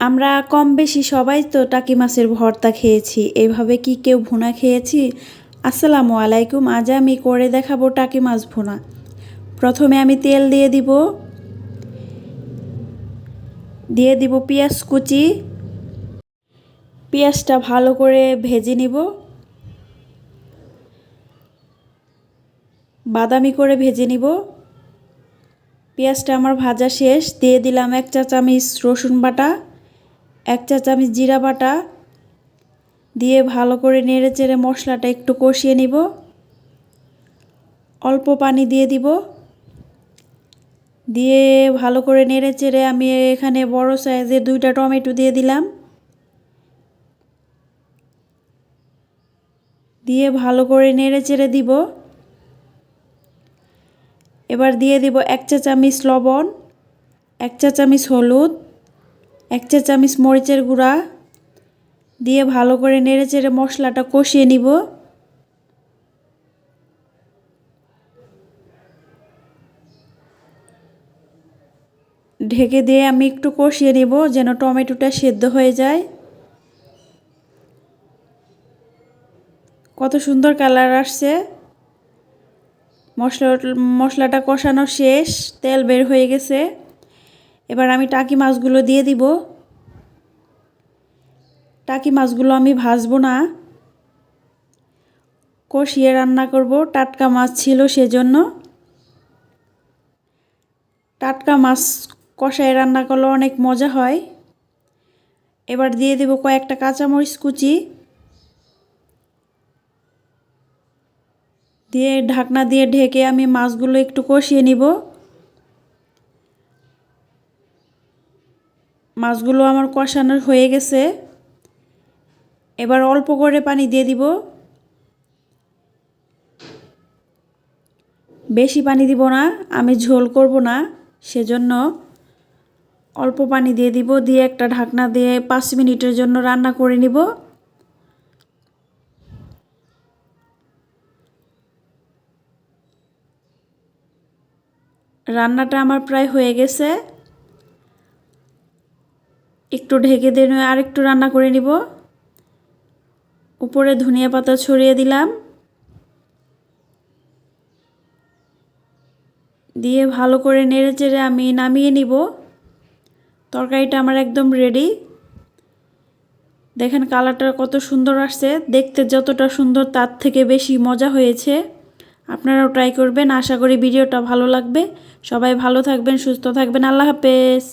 আমরা কম বেশি সবাই তো টাকি মাছের ভর্তা খেয়েছি। এইভাবে কি কেউ ভুনা খেয়েছি? আসসালামু আলাইকুম। আজ আমি করে দেখাবো টাকি মাছ ভুনা। প্রথমে আমি তেল দিয়ে দিব পেঁয়াজ কুচি। পেঁয়াজটা ভালো করে ভেজে নিব, বাদামি করে ভেজে নিব। পেঁয়াজটা আমার ভাজা শেষ। দিয়ে দিলাম 1 চা চামচ রসুন বাটা, 1 চা চামচ জিরা বাটা। দিয়ে ভালো করে নেড়ে চেড়ে মশলাটা একটু কষিয়ে নিব। অল্প পানি দিয়ে দিব। দিয়ে ভালো করে নেড়ে চেড়ে আমি এখানে বড় সাইজের 2টা টমেটো দিয়ে দিলাম। দিয়ে ভালো করে নেড়ে চেড়ে দিব। এবার দিয়ে দিব 1 চা চামচ লবণ, 1 চা চামচ হলুদ, 1 চা চামচ মরিচের গুঁড়া। দিয়ে ভালো করে নেড়ে চেড়ে মশলাটা কষিয়ে নিব। ঢেকে দিয়ে আমি একটু কষিয়ে নিব যেন টমেটোটা সেদ্ধ হয়ে যায়। কত সুন্দর কালার আসছে। মশলাটা কষানো শেষ, তেল বের হয়ে গেছে। এবার আমি টাকি মাছগুলো দিয়ে দিব। টাকি মাছগুলো আমি ভাজবো না, কষিয়ে রান্না করব। টাটকা মাছ ছিল সেজন্য। টাটকা মাছ কষায় রান্না করলে অনেক মজা হয়। এবার দিয়ে দেব কয়েকটা কাঁচামরিচ কুচি। দিয়ে ঢাকনা দিয়ে ঢেকে আমি মাছগুলো একটু কষিয়ে নিব। মাছগুলো আমার কষানো হয়ে গেছে। এবার অল্প করে পানি দিয়ে দিব। বেশি পানি দিব না, আমি ঝোল করব না, সেজন্য অল্প পানি দিয়ে দিব। দিয়ে একটা ঢাকনা দিয়ে 5 মিনিটের জন্য রান্না করে নিব। রান্নাটা আমার প্রায় হয়ে গেছে। একটু ঢেকে দিয়ে আরেকটু রান্না করে নিব। উপরে ধনিয়া পাতা ছড়িয়ে দিলাম। দিয়ে ভালো করে নেড়ে চেড়ে আমি নামিয়ে নিব। তরকারিটা আমার একদম রেডি। দেখেন কালারটা কত সুন্দর আসছে। দেখতে যতটা সুন্দর তার থেকে বেশি মজা হয়েছে। আপনারাও ট্রাই করবেন। আশা করি ভিডিওটা ভালো লাগবে। সবাই ভালো থাকবেন, সুস্থ থাকবেন। আল্লাহ হাফেজ।